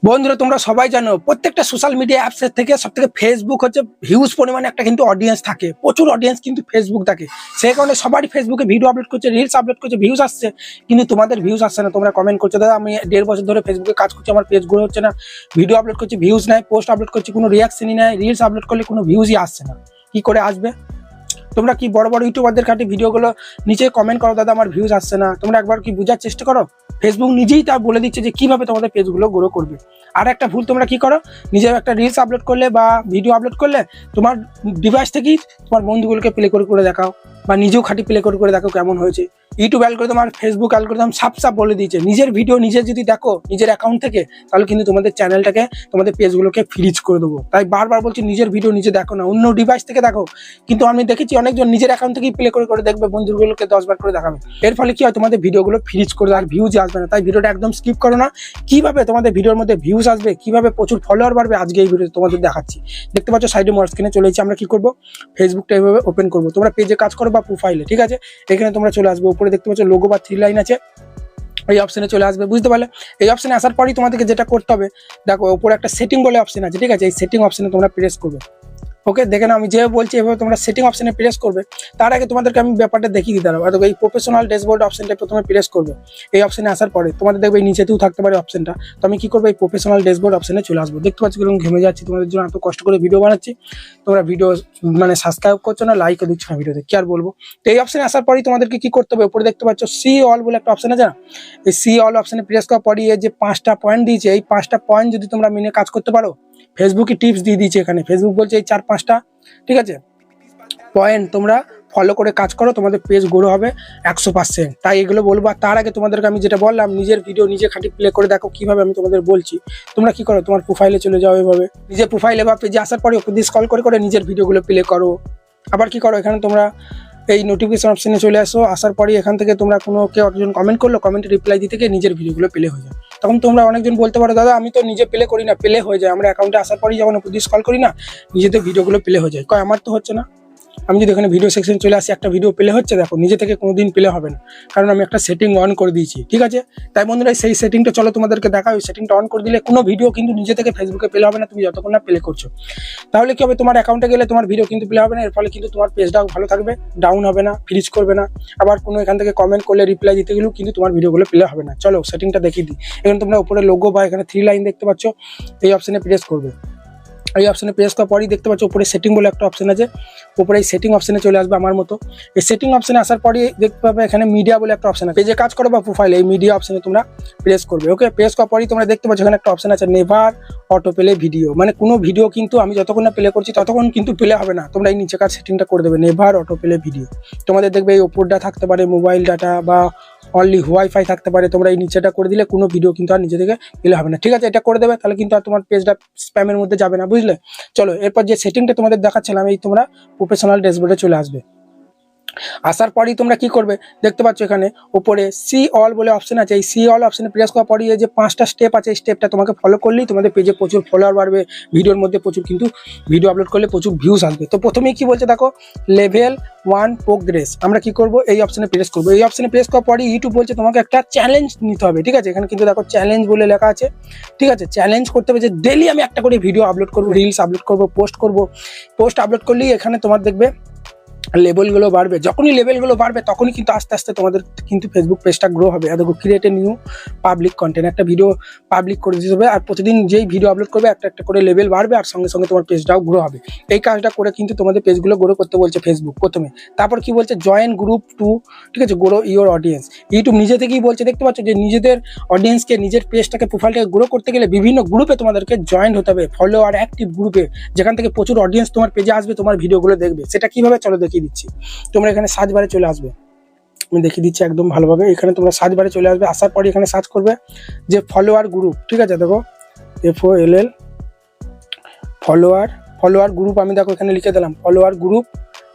বন্ধুরা তোমরা সবাই জানো প্রত্যেকটা সোশ্যাল মিডিয়া অ্যাপসের থেকে সবথেকে ফেসবুক হচ্ছে হিউজ পরিমাণে একটা কিন্তু অডিয়েন্স থাকে, প্রচুর অডিয়েন্স কিন্তু ফেসবুক থাকে। সেই কারণে সবারই ফেসবুকে ভিডিও আপলোড করছে, রিলস আপলোড করছে, ভিউজ আসছে, কিন্তু তোমাদের ভিউজ আসছে না। তোমরা কমেন্ট করছো, দাদা আমি 1.5 বছর ধরে ফেসবুকে কাজ করছি, আমার পেজ গ্রো হচ্ছে না, ভিডিও আপলোড করছি ভিউজ নাই, পোস্ট আপলোড করছি কোনো রিয়াকশনই নাই, রিলস আপলোড করলে কোনো ভিউজই আসছে না, কি করে আসবে? তোমরা কি বড় বড় ইউটিউবারদের কাছে ভিডিওগুলো নিচে কমেন্ট করো, দাদা আমার ভিউজ আসছে না। তোমরা একবার কি বোঝার চেষ্টা করো? ফেসবুক নিজেই তা বলে দিচ্ছে যে কিভাবে তোমাদের পেজগুলো গ্রো করবে। আর একটা ভুল তোমরা কি করো, নিজের একটা রিলস আপলোড করলে বা ভিডিও আপলোড করলে তোমার ডিভাইস থেকেই তোমার বন্ধুগুলোকে প্লে করে করে দেখাও, বা নিজেও খাঁটি প্লে করে করে দেখো কেমন হয়েছে। ইউটিউব অ্যালগরিদম আর ফেসবুক অ্যালগরিদম সাপ বলে দিয়েছে, নিজের ভিডিও নিজে যদি দেখো নিজের অ্যাকাউন্ট থেকে, তাহলে কিন্তু তোমাদের চ্যানেলটাকে, তোমাদের পেজগুলোকে ফ্রিজ করে দেবো। তাই বারবার বলছি নিজের ভিডিও নিজে দেখো না, অন্য ডিভাইস থেকে দেখো। কিন্তু আমি দেখেছি অনেকজন নিজের অ্যাকাউন্ট থেকেই প্লে করে করে দেখবে, বন্ধুগুলোকে 10 বার করে দেখাবে। এর ফলে কি হয়, তোমাদের ভিডিওগুলো ফ্রিজ করে আর ভিউজ আসবে না। তাই ভিডিওটা একদম স্কিপ করো না। কিভাবে তোমাদের ভিডিওর মধ্যে ভিউজ আসবে, কিভাবে প্রচুর ফলোয়ার বাড়বে, আজকে এই ভিডিও তোমাদের দেখাচ্ছি। দেখতে পাচ্ছ সাইডে মোর স্ক্রিনে চলে এসেছি। আমরা কি করবো, ফেসবুকটা এইভাবে ওপেন করবো। তোমরা পেজে কাজ করো বা প্রোফাইলে, ঠিক আছে? এখানে তোমরা চলে আসবে, উপরে দেখতে পাচ্ছ লোগো বা 3 লাইন আছে, এই অপশনে চলে আসবে, বুঝতে পারলে? এই অপশনে আসার পরই তোমাদেরকে যেটা করতে হবে, দেখো উপরে একটা সেটিং বলে অপশন আছে, ঠিক আছে? এই সেটিং অপশনে তোমরা প্রেস করবে। ওকে, দেখে নাও আমি যেভাবে বলছি এভাবে তোমরা সেটিং অপশনে প্রেস করবে। তার আগে তোমাদেরকে আমি ব্যাপারটা দেখিয়ে দিতে পারবো। এই প্রফেশনাল ড্যাশবোর্ড অপশনটা প্রথমে প্রেস করবে। এই অপশনে আসার পরে তোমাদের দেখবে এই নিচেতেও থাকতে পারে অপশনটা। তো আমি কি করবো, এই প্রফেশনাল ড্যাশবোর্ড অপশনে চলে আসবো। দেখতে পাচ্ছি কিরকম ঘেমে যাচ্ছি, তোমাদের জন্য এত কষ্ট করে ভিডিও বানাচ্ছি, তোমরা ভিডিও মানে সাবস্ক্রাইব করছো না, লাইকও দিচ্ছ না ভিডিওতে, কি আর বলবো। তো এই অপশনে আসার পরই তোমাদেরকে কি করতে হবে, উপরে দেখতে পাচ্ছ সি অল বলে একটা অপশন আছে না, এই সি অল অপশনে প্রেস করার পরই এই যে 5টা পয়েন্ট দিয়েছে, এই 5টা পয়েন্ট যদি তোমরা মেনে কাজ করতে পারো, ফেসবুকে টিপস দিয়ে দিয়েছে এখানে। ফেসবুক বলছে এই 4-5টা, ঠিক আছে, পয়েন্ট তোমরা ফলো করে কাজ করো, তোমাদের পেজ গ্রো হবে 100%। তাই এগুলো বলবো। আর তার আগে তোমাদেরকে আমি যেটা বললাম, নিজের ভিডিও নিজে খাঁটি প্লে করে দেখো কিভাবে আমি তোমাদের বলছি। তোমরা কি করো, তোমার প্রোফাইলে চলে যাও, এভাবে নিজের প্রোফাইলে বা পেজে আসার পরে উপর দিয়ে স্ক্রল করে করে নিজের ভিডিওগুলো প্লে করো। আবার কি করো, এখানে তোমরা এই নোটিফিকেশন অপশনে চলে আসো। আসার পরে এখান থেকে তোমরা কোনো কেউ একজন কমেন্ট করলো, কমেন্টে রিপ্লাই দিতে গিয়ে নিজের ভিডিওগুলো প্লে হয়ে যায়। তখন তোমরা অনেকজন বলতে পারো, দাদা আমি তো নিজে প্লে করি না, প্লে হয়ে যায়, আমরা অ্যাকাউন্টে আসার পরেই যখন উপর দিয়ে স্ক্রল করি না, নিজেদের ভিডিওগুলো প্লে হয়ে যায়। কয় আমার তো হচ্ছে না। আমি যদি এখানে ভিডিও সেকশন চলে আসি, একটা ভিডিও প্লে হচ্ছে, দেখো নিজে থেকে কোনোদিন প্লে হবে না, কারণ আমি একটা সেটিং অন করে দিয়েছি, ঠিক আছে? তাই বন্ধুরা সেই সেটিংটা চলো তোমাদেরকে দেখা। ওই সেটিংটা অন করে দিলে কোনো ভিডিও কিন্তু নিজে থেকে ফেসবুকে প্লে হবে না, তুমি যতক্ষণ না প্লে করছো। তাহলে কি হবে, তোমার অ্যাকাউন্টে গেলে তোমার ভিডিও কিন্তু প্লে হবে না। এর ফলে কিন্তু তোমার পেজটাও ভালো থাকবে, ডাউন হবে না, ফ্রিজ করবে না। আবার কোনো এখান থেকে কমেন্ট করলে রিপ্লাই দিতে গেলেও কিন্তু তোমার ভিডিওগুলো প্লে হবে না। চলো সেটিংটা দেখিয়ে দিই। এখানে তোমরা উপরে লোগো বা এখানে 3 লাইন দেখতে পাচ্ছ, এই অপশনে প্রেস করবে। এই অপশনে প্রেস করার পরই দেখতে পাচ্ছ উপরে সেটিং বলে একটা অপশন আছে, উপরে এই সেটিং অপশনে চলে আসবে আমার মতো। এই সেটিং অপশনে আসার পরই দেখতে পাবে এখানে মিডিয়া বলে একটা অপশন আছে, পেজে কাজ করো বা প্রোফাইলে, এই মিডিয়া অপশনে তোমরা প্রেস করবে। ওকে, প্রেস করার পরই তোমরা দেখতে পাচ্ছ এখানে একটা অপশন আছে নেভার অটো প্লে ভিডিও, মানে কোনো ভিডিও কিন্তু আমি যতক্ষণ না প্লে করছি ততক্ষণ কিন্তু প্লে হবে না। তোমরা এই নিচেকার সেটিংটা করে দেবে, নেভার অটো প্লে ভিডিও। তোমাদের দেখবে এই ওপরটা থাকতে পারে মোবাইল ডাটা বা অনলি ওয়াইফাই থাকতে পারে, তোমরা এই নিচেটা করে দিলে কোনো ভিডিও কিন্তু আর নিজে থেকে প্লে হবে না, ঠিক আছে? এটা করে দেবে, তাহলে কিন্তু আর তোমার পেজটা স্প্যামের মধ্যে যাবে না, বুঝলে? চলো এরপর যে সেটিংটা তোমাদের দেখাচ্ছিলাম, এই তোমরা প্রফেশনাল ড্যাশবোর্ডে চলে আসবে। আসার পরই তোমরা কি করবে, দেখতে পাচ্ছ এখানে উপরে সি অল বলে অপশন আছে, এই সি অল অপশনে প্রেস করার পরই এই যে 5টা স্টেপ আছে, এই স্টেপটা তোমাকে ফলো করলেই তোমাদের পেজে প্রচুর ফলোয়ার বাড়বে, ভিডিওর মধ্যে প্রচুর কিন্তু ভিডিও আপলোড করলে প্রচুর ভিউজ আসবে। তো প্রথমেই কি বলছে দেখো, লেভেল 1 প্রোগ্রেস। আমরা কি করব, এই অপশনে প্রেস করবো। এই অপশনে প্রেস করার পরই ইউটিউব বলছে তোমাকে একটা চ্যালেঞ্জ নিতে হবে, ঠিক আছে? এখানে কিন্তু দেখো চ্যালেঞ্জ বলে লেখা আছে, ঠিক আছে? চ্যালেঞ্জ করতে হবে যে ডেইলি আমি একটা করে ভিডিও আপলোড করবো, রিলস আপলোড করবো, পোস্ট করবো। পোস্ট আপলোড করলেই এখানে তোমার দেখবে লেভেলগুলো বাড়বে। যখনই লেভেলগুলো বাড়বে তখনই কিন্তু আস্তে আস্তে তোমাদের কিন্তু ফেসবুক পেজটা গ্রো হবে। আর দেখো create a new public content, একটা ভিডিও পাবলিক করে দিতে হবে, আর প্রতিদিন যেই ভিডিও আপলোড করবে একটা একটা করে লেভেল বাড়বে, আর সঙ্গে সঙ্গে তোমার পেজটাও গ্রো হবে। এই কাজটা করে কিন্তু তোমাদের পেজগুলো গ্রো করতে বলছে ফেসবুক প্রথমে। তারপর কি বলছে, জয়েন গ্রুপ টু, ঠিক আছে, গ্রো ইওর অডিয়েন্স। ইউটিউব নিজে থেকেই বলছে, দেখতে পাচ্ছ যে নিজেদের অডিয়েন্সকে, নিজের পেজটাকে, প্রোফাইলটাকে গ্রো করতে গেলে বিভিন্ন গ্রুপে তোমাদেরকে জয়েন হতে হবে, ফলো আর অ্যাক্টিভ গ্রুপে, যেখান থেকে প্রচুর অডিয়েন্স তোমার পেজে আসবে, তোমার ভিডিওগুলো দেখবে। সেটা কিভাবে চলো দেখিয়ে দিচ্ছি। তোমরা এখানে সার্চ বারে চলে আসবে, আমি দেখিয়ে দিচ্ছি একদম ভালোভাবে। এখানে তোমরা সার্চ বারে চলে আসবে, আসার পরে এখানে সার্চ করবে যে ফলোয়ার গ্রুপ, ঠিক আছে? দেখো FOLL ফলোয়ার গ্রুপ, আমি দেখো এখানে লিখে দিলাম ফলোয়ার গ্রুপ।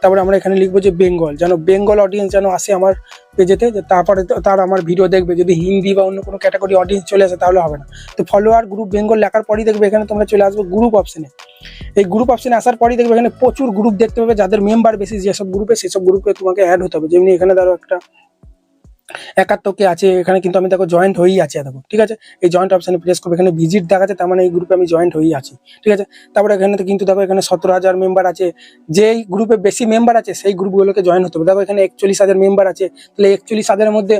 তারপরে আমরা এখানে লিখবো যে বেঙ্গল, যেন বেঙ্গল অডিয়েন্স যেন আসে আমার পেজেতে, যে তারপরে তার আমার ভিডিও দেখবে। যদি হিন্দি বা অন্য কোনো ক্যাটাগরি অডিয়েন্স চলে আসে তাহলে হবে না। তো ফলোয়ার গ্রুপ বেঙ্গল লেখার পরই দেখবে এখানে তোমরা চলে আসবে গ্রুপ অপশনে। এই গ্রুপ অপশনে আসার পরই দেখবে এখানে প্রচুর গ্রুপ দেখতে পাবে, যাদের মেম্বার বেশি যেসব গ্রুপে, সেসব গ্রুপে তোমাকে অ্যাড হতে হবে। যেমনি এখানে ধরো একটা 71 আছে এখানে কিন্তু আমি দেখো জয়েন্ট হয়েই আছে দেখো, ঠিক আছে। এই জয়েন্ট অপশনে প্রেস করবে, এখানে ভিজিট দেখাচ্ছে, তার মানে এই গ্রুপে আমি জয়েন্ট হয়েই আছি, ঠিক আছে। তারপরে এখানে তো কিন্তু দেখো এখানে 17,000 মেম্বার আছে, যেই গ্রুপে বেশি মেম্বার আছে সেই গ্রুপগুলোকে জয়েন হতে হবে। দেখো এখানে 41,000 মেম্বার আছে, তাহলে 41,000-এর মধ্যে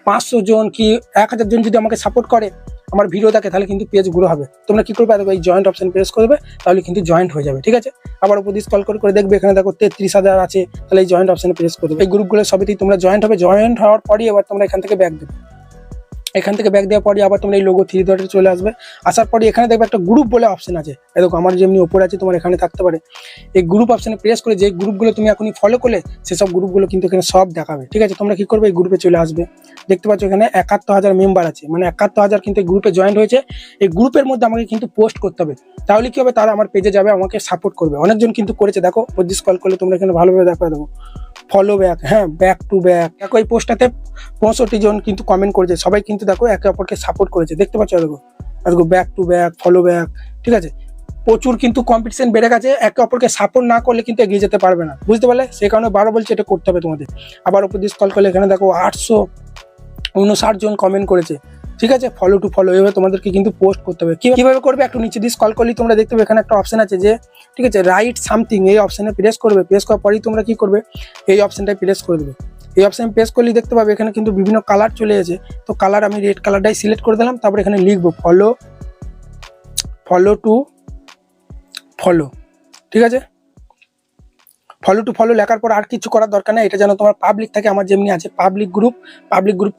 500 জন কি 1,000 জন যদি আমাকে সাপোর্ট করে, আমার ভিডিও দেখে, তাহলে কিন্তু পেজ গ্রো হবে। তোমরা কি করবে, দেখো এই জয়েন্ট অপশন প্রেস করবে, তাহলে কিন্তু জয়েন্ট হয়ে যাবে, ঠিক আছে। আবার উপর দিয়ে স্ক্রল করে দেখবে, এখানে দেখো 33,000 আছে, তাহলে এই জয়েন্ট অপশনে প্রেস করবে। এই গ্রুপগুলো সবেতেই তোমরা জয়েন্ট হবে। জয়েন্ট হওয়ার পরই এবার তোমরা এখান থেকে ব্যাক দেবে। এখান থেকে ব্যাক দেওয়ার পরে আবার তোমরা এই লোগো 3 ডটে চলে আসবে। আসার পরে এখানে দেখবে একটা গ্রুপ বলে অপশন আছে, দেখো আমার যেমনি উপরে আছে তোমার এখানে থাকতে পারে। এই গ্রুপ অপশনে প্রেস করে যে গ্রুপগুলো তুমি এখনই ফলো করলে সেসব গ্রুপগুলো কিন্তু এখানে সব দেখাবে, ঠিক আছে। তোমরা কি করবে, এই গ্রুপে চলে আসবে। দেখতে পাচ্ছ এখানে 71,000 মেম্বার আছে, মানে 71,000 কিন্তু এই গ্রুপে জয়েন্ট হয়েছে। এই গ্রুপের মধ্যে আমাকে কিন্তু পোস্ট করতে হবে, তাহলে কি হবে, তারা আমার পেজে যাবে, আমাকে সাপোর্ট করবে। অনেকজন কিন্তু করেছে, দেখো পজিস কল করলে তোমরা এখানে ভালোভাবে দেখো, দেখো ফলো ব্যাক, হ্যাঁ ব্যাক টু ব্যাক। দেখো এই পোস্টটাতে 65 জন কিন্তু কমেন্ট করেছে, সবাই কিন্তু দেখো একে অপরকে সাপোর্ট করেছে, দেখতে পাচ্ছ। দেখো দেখো back to back, follow back, ঠিক আছে। প্রচুর কিন্তু কম্পিটিশন বেড়ে গেছে, একে অপরকে সাপোর্ট না করলে কিন্তু এগিয়ে যেতে পারবে না, বুঝতে পারলে। সেই কারণে বারো বলছি এটা করতে হবে তোমাদের। আবার উপর দিয়ে স্ক্রল করলে এখানে দেখো 859 জন কমেন্ট করেছে, ঠিক আছে। ফলো টু ফলো, এভাবে তোমাদেরকে কিন্তু পোস্ট করতে হবে। কিভাবে করবে, একটু নিচে দিয়ে স্ক্রল করলে তোমরা দেখতে পাবে এখানে একটা অপশন আছে যে, ঠিক আছে, রাইট সামথিং, এই অপশনে প্রেস করবে। প্রেস করার পরেই তোমরা কি করবে, এই অপশনটায় প্রেস করে দেবে। এই অপশন প্রেস করলেই দেখতে পাবে এখানে কিন্তু বিভিন্ন কালার চলে এসেছে। তো কালার আমি রেড কালারটাই সিলেক্ট করে দিলাম। তারপর এখানে লিখবো ফলো টু ফলো, ঠিক আছে। ফলো টু ফলো লেখার পর আর কিছু করার দরকার নেই, এটা যেন তোমার পাবলিক থাকে। আমার যেমনি আছে পাবলিক গ্রুপ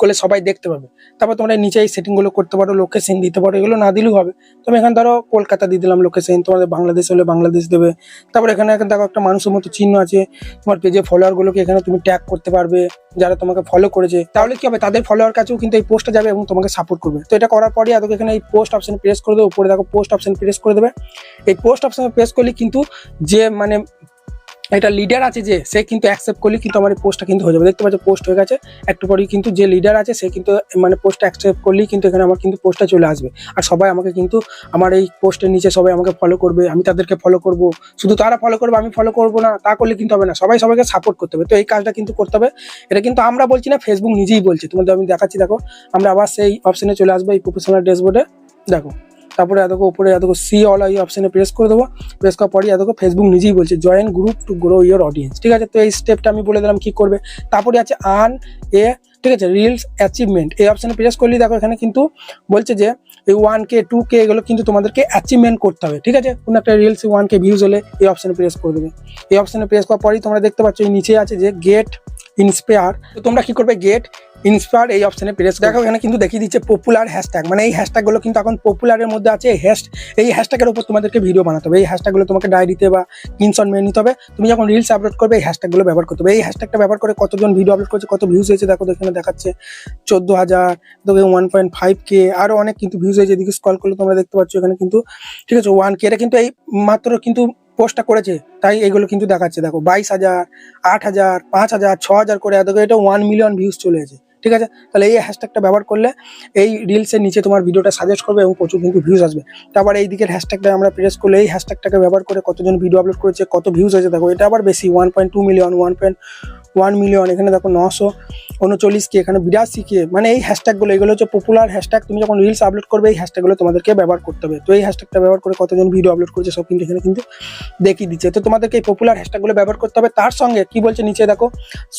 করলে সবাই দেখতে পাবে। তারপর তোমরা নিচে এই সেটিংগুলো করতে পারো, লোকেশন দিতে পারো, এগুলো না দিলেও হবে। তুমি এখানে ধরো কলকাতা দিয়ে দিলাম লোকেশন, তোমাদের বাংলাদেশ হলে বাংলাদেশ দেবে। তারপর এখানে দেখো একটা মানুষের মতো চিহ্ন আছে, তোমার পেজে ফলোয়ারগুলোকে এখানে তুমি ট্যাগ করতে পারবে, যারা তোমাকে ফলো করেছে। তাহলে কি হবে, তাদের ফলোয়ার কাছেও কিন্তু এই পোস্টটা যাবে এবং তোমাকে সাপোর্ট করবে। তো এটা করার পরে আদৌ এখানে এই পোস্ট অপশন প্রেস করে দেবে, উপরে দেখো পোস্ট অপশন প্রেস করে দেবে। এই পোস্ট অপশন প্রেস করলে কিন্তু যে মানে এটা লিডার আছে যে, সে কিন্তু অ্যাকসেপ্ট করলে কিন্তু আমার এই পোস্টটা কিন্তু হয়ে যাবে। দেখতে পাচ্ছ পোস্ট হয়ে গেছে, একটু পরেই কিন্তু যে লিডার আছে সে কিন্তু মানে পোস্টটা অ্যাকসেপ্ট করলেই কিন্তু এখানে আমার কিন্তু পোস্টটা চলে আসবে। আর সবাই আমাকে কিন্তু আমার এই পোস্টের নিচে সবাই আমাকে ফলো করবে, আমি তাদেরকে ফলো করব। শুধু তারা ফলো করবে, আমি ফলো করবো না, তা করলে কিন্তু হবে না, সবাই সবাইকে সাপোর্ট করতে হবে। তো এই কাজটা কিন্তু করতে হবে। এটা কিন্তু আমরা বলছি না, ফেসবুক নিজেই বলছে। তোমাদের আমি দেখাচ্ছি, দেখো আমরা আবার সেই অপশনে চলে আসবো, এই প্রফেশনাল ড্যাশবোর্ডে দেখো। তারপরে দেখো উপরে দেখো সি অল এই অপশনে প্রেস করে দেবো। প্রেস করার পরে দেখো ফেসবুক নিজেই বলছে join group to grow your audience, ঠিক আছে। তো এই স্টেপটা আমি বলে দিলাম কি করবে। তারপরে আছে আর্ন এ, ঠিক আছে, রিলস অ্যাচিভমেন্ট, এই অপশনে প্রেস করলেই দেখো এখানে কিন্তু বলছে যে এই 1K 2K এগুলো কিন্তু তোমাদেরকে অ্যাচিভমেন্ট করতে হবে, ঠিক আছে। কোনো একটা রিলস 1K ভিউজ হলে এই অপশনে প্রেস করে দেবে। এই অপশনে প্রেস করার পরেই তোমরা দেখতে পাচ্ছ এই নিচে আছে যে গেট ইন্সপায়ার। তো তোমরা কি করবে, গেট ইন্সপায়ার এই অপশনে প্রেস দেখো, এখানে কিন্তু দেখিয়ে দিচ্ছে পপুলার হ্যাশট্যাগ, মানে এই হ্যাশট্যাগুলো কিন্তু এখন পপুলারের মধ্যে আছে। এই হ্যাশট্যাগের উপর তোমাদেরকে ভিডিও বানাতে হবে। এই হ্যাশট্যাগুলো তোমাকে ডায়েরিতে বা স্ক্রিনশট মেরে নিতে হবে। তুমি যখন রিলস আপলোড করবে এই হ্যাশট্যাগুলো ব্যবহার করতে হবে। এই হ্যাশট্যাগটা ব্যবহার করে কতজন ভিডিও আপলোড করছে, কত ভিউজ হয়েছে দেখো, এখানে দেখাচ্ছে 14,000, দেখো 1.5K, আরও অনেক কিন্তু ভিউজ হয়েছে। এদিকে স্ক্রল করলে তোমরা দেখতে পাচ্ছ এখানে কিন্তু, ঠিক আছে, 1K। এটা কিন্তু এই মাত্র কিন্তু পোস্টটা করেছে, তাই এগুলো কিন্তু দেখাচ্ছে। দেখো 22,000, 8,000, 5,000, 6,000 করে, দেখো এটা 1 মিলিয়ন ভিউজ চলে এসেছে, ঠিক আছে। তাহলে এই হ্যাশট্যাগটা ব্যবহার করলে এই রিলসের নিচে তোমার ভিডিওটা সাজেস্ট করবে এবং প্রচুর কিন্তু ভিউজ আসবে। তারপর এই দিকের হ্যাশট্যাগটা আমরা প্রেস করলে এই হ্যাশট্যাগটাকে ব্যবহার করে কতজন ভিডিও আপলোড করেছে, কত ভিউজ হয়েছে দেখো, এটা আবার বেশি 1.2 মিলিয়ন, 1.1 মিলিয়ন, এখানে দেখো 939K, এখানে 82K। মানে এই হ্যাশট্যাগুলো এগুলো হচ্ছে পপুলার হ্যাশট্যাগ। তুমি যখন রিলস আপলোড করবে এই হ্যাশট্যাগুলো তোমাদেরকে ব্যবহার করতে হবে। তো এই হ্যাশট্যাগটা ব্যবহার করে কতজন ভিডিও আপলোড করেছে সব কিন্তু এখানে কিন্তু দেখিয়ে দিচ্ছে। তো তোমাদেরকে এই পপুলার হ্যাশট্যাগুলো ব্যবহার করতে হবে। তার সঙ্গে কি বলছে নিচে দেখো,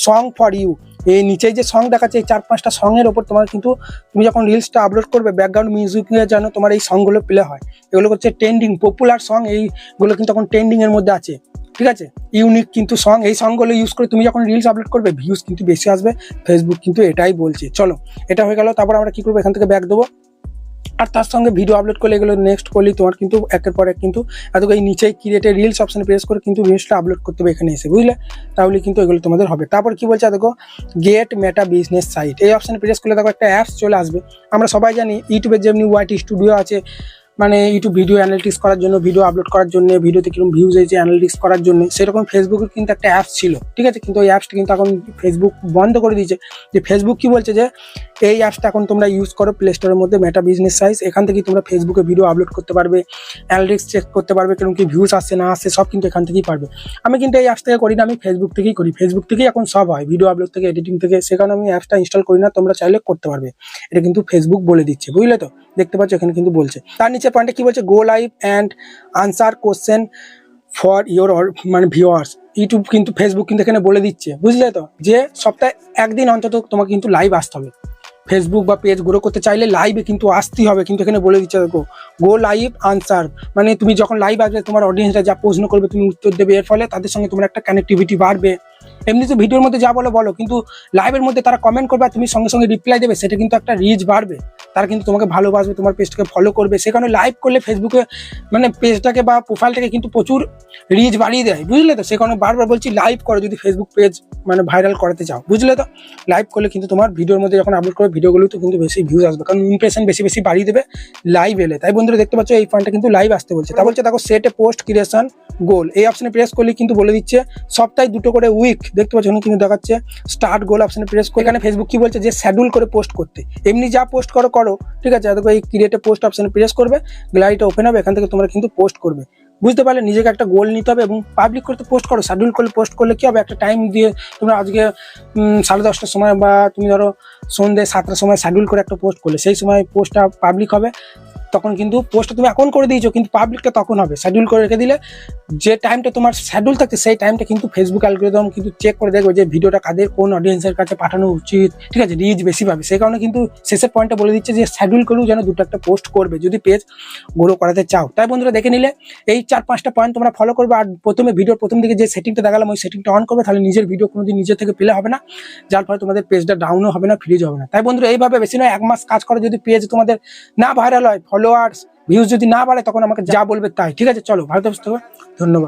সং ফর ইউ, এই নিচেই যে সং দেখাচ্ছে এই 4-5টা সঙের ওপর তোমার কিন্তু তুমি যখন রিলসটা আপলোড করবে ব্যাকগ্রাউন্ড মিউজিক নিয়ে যেন তোমার এই সংগুলো প্লে হয়। এগুলো হচ্ছে ট্রেন্ডিং পপুলার সং, এইগুলো কিন্তু এখন ট্রেন্ডিং এর মধ্যে আছে, ঠিক আছে। ইউনিক কিন্তু সং, এই সংগুলো ইউজ করে তুমি যখন রিলস আপলোড করবে ভিউজ কিন্তু বেশি আসবে। ফেসবুক কিন্তু এটাই বলছে। চলো এটা হয়ে গেল। তারপর আমরা কি করবো, এখান থেকে ব্যাক দেবো। আর তার সঙ্গে ভিডিও আপলোড করলে এগুলো নেক্সট করলেই তোমার কিন্তু একের পর এক কিন্তু এত এই নিচে ক্রিয়েটে রিলস অপশনে প্রেস করে কিন্তু রিলসটা আপলোড করতে হবে এখানে এসে, বুঝলে। তাহলে কিন্তু এগুলো তোমাদের হবে। তারপর কি বলছে দেখো, গেট মেটা বিজনেস সাইট, এই অপশনে প্রেস করলে দেখো একটা অ্যাপস চলে আসবে। আমরা সবাই জানি ইউটিউবে যেমনি ওয়াইটি স্টুডিও আছে, মানে ইউটিউব ভিডিও অ্যানালিটিক্স করার জন্য, ভিডিও আপলোড করার জন্য, ভিডিওতে কিরকম ভিউজ হয়েছে অ্যানালিটিক্স করার জন্য, সেরকম ফেসবুকের কিন্তু একটা অ্যাপস ছিল, ঠিক আছে। কিন্তু ওই অ্যাপসটা কিন্তু এখন ফেসবুক বন্ধ করে দিয়েছে। যে ফেসবুক কি বলছে যে এই অ্যাপসটা এখন তোমরা ইউজ করো প্লে স্টোরের মধ্যে, মেটা বিজনেস সাইজ, এখান থেকে তোমরা ফেসবুকে ভিডিও আপলোড করতে পারবে, অ্যানালিটিক্স চেক করতে পারবে, কিরকম কি ভিউজ আসছে না আসছে সব কিন্তু এখান থেকেই পারবে। আমি কিন্তু এই অ্যাপস থেকে করি না, আমি ফেসবুক থেকেই করি। ফেসবুক থেকেই এখন সব হয়, ভিডিও আপলোড থেকে, এডিটিং থেকে, সেখানে আমি অ্যাপসটা ইনস্টল করি না, তোমরা চাইলে করতে পারবে। এটা কিন্তু ফেসবুক বলে দিচ্ছে, বুঝলে তো, দেখতে পাচ্ছ এখানে কিন্তু বলছে। তার নিচে পয়েন্টে কি বলছে, গো live and answer question for your মানে ভিউয়ার্স। ইউটিউব কিন্তু ফেসবুক কিন্তু এখানে বলে দিচ্ছে, বুঝলে তো, যে সপ্তাহে একদিন অন্তত তোমাকে কিন্তু লাইভ আসতে হবে। ফেসবুক বা পেজ গ্রো করতে চাইলে লাইভে কিন্তু আসতেই হবে, কিন্তু এখানে বলে দিচ্ছে দেখো, গো লাইভ আনসার, মানে তুমি যখন লাইভ আসবে তোমার অডিয়েন্সরা যা প্রশ্ন করবে তুমি উত্তর দেবে, এর ফলে তাদের সঙ্গে তোমার একটা কানেক্টিভিটি বাড়বে। এমনি তো ভিডিওর মধ্যে যা বলো, কিন্তু লাইভের মধ্যে তারা কমেন্ট করবে আর তুমি সঙ্গে সঙ্গে রিপ্লাই দেবে, সেটা কিন্তু একটা রিচ বাড়বে, তারা কিন্তু তোমাকে ভালোবাসবে, তোমার পেজটাকে ফলো করবে। সেখানে লাইভ করলে ফেসবুকে মানে পেজটাকে বা প্রোফাইলটাকে কিন্তু প্রচুর রিচ বাড়িয়ে দেয়, বুঝলে তো। সে কারণে বারবার বলছি লাইভ করো যদি ফেসবুক পেজ মানে ভাইরাল করাতে চাও, বুঝলে তো। লাইভ করলে কিন্তু তোমার ভিডিওর মধ্যে যখন আপলোড করবে ভিডিওগুলোতে কিন্তু বেশি ভিউজ আসবে, কারণ ইমপ্রেশন বেশি বেশি বাড়িয়ে দেবে লাইভ এলে। তাই বন্ধুরা দেখতে পাচ্ছ এই পয়েন্টটা কিন্তু লাইভ আসতে বলছে। তা বলছে দেখো সেট এ পোস্ট ক্রিয়েশন গোল, এই অপশনে প্রেস করলে কিন্তু বলে দিচ্ছে সপ্তাহে 2টো করে উইক, দেখতে পাচ্ছ কিন্তু দেখাচ্ছে স্টার্ট গোল অপশনে প্রেস করে। এখানে ফেসবুক কি বলছে যে শিডিউল করে পোস্ট করতে, এমনি যা পোস্ট করো, ঠিক আছে। দেখো এই ক্রিয়েট এ পোস্ট অপশনে প্রেস করবে, গ্যালারিটা ওপেন হবে, এখান থেকে তোমরা কিন্তু পোস্ট করবে, বুঝতে পারলে। নিজেকে একটা গোল নিতে হবে এবং পাবলিক করতে পোস্ট করো। শিডিউল করলে পোস্ট করলে কি হবে, একটা টাইম দিয়ে তোমরা আজকে 10:30টার সময় বা তুমি ধরো সন্ধ্যে 7টার সময় শিডিউল করে একটা পোস্ট করলে, সেই সময় পোস্টটা পাবলিক হবে। তখন কিন্তু পোস্টটা তুমি এখন করে দিয়েছো, কিন্তু পাবলিকটা তখন হবে। শিডিউল করে রেখে দিলে যে টাইমটা তোমার শিডিউল থাকছে সেই টাইমটা কিন্তু ফেসবুক অ্যালগরিদম কিন্তু চেক করে দেখবে যে ভিডিওটা কাদের কোন অডিয়েন্সের কাছে পাঠানো উচিত, ঠিক আছে, রিচ বেশি পাবে। সেই কারণে কিন্তু শেষের পয়েন্টটা বলে দিচ্ছে যে শিডিউল করেও যেন 2টো একটা পোস্ট করবে যদি পেজ গ্রো করাতে চাও। তাই বন্ধুরা দেখে নিলে এই 4-5টা পয়েন্ট তোমরা ফলো করবে। আর প্রথমে ভিডিওর প্রথম দিকে যে সেটিংটা দেখালাম ওই সেটিংটা অন করবে, তাহলে নিজের ভিডিও কোনোদিন নিজে থেকে পেলে হবে না, যার ফলে তোমাদের পেজটা ডাউনও হবে না, ফ্রিজ হবে না। তাই বন্ধুরা এইভাবে বেশি নয় 1 মাস কাজ করে যদি পেজ তোমাদের না ভাইরাল হয়, ফলোয়ার্স ভিউজ যদি না বাড়ে, তখন আমাকে যা বলবে তাই, ঠিক আছে। চলো ভালো থাকো, ধন্যবাদ।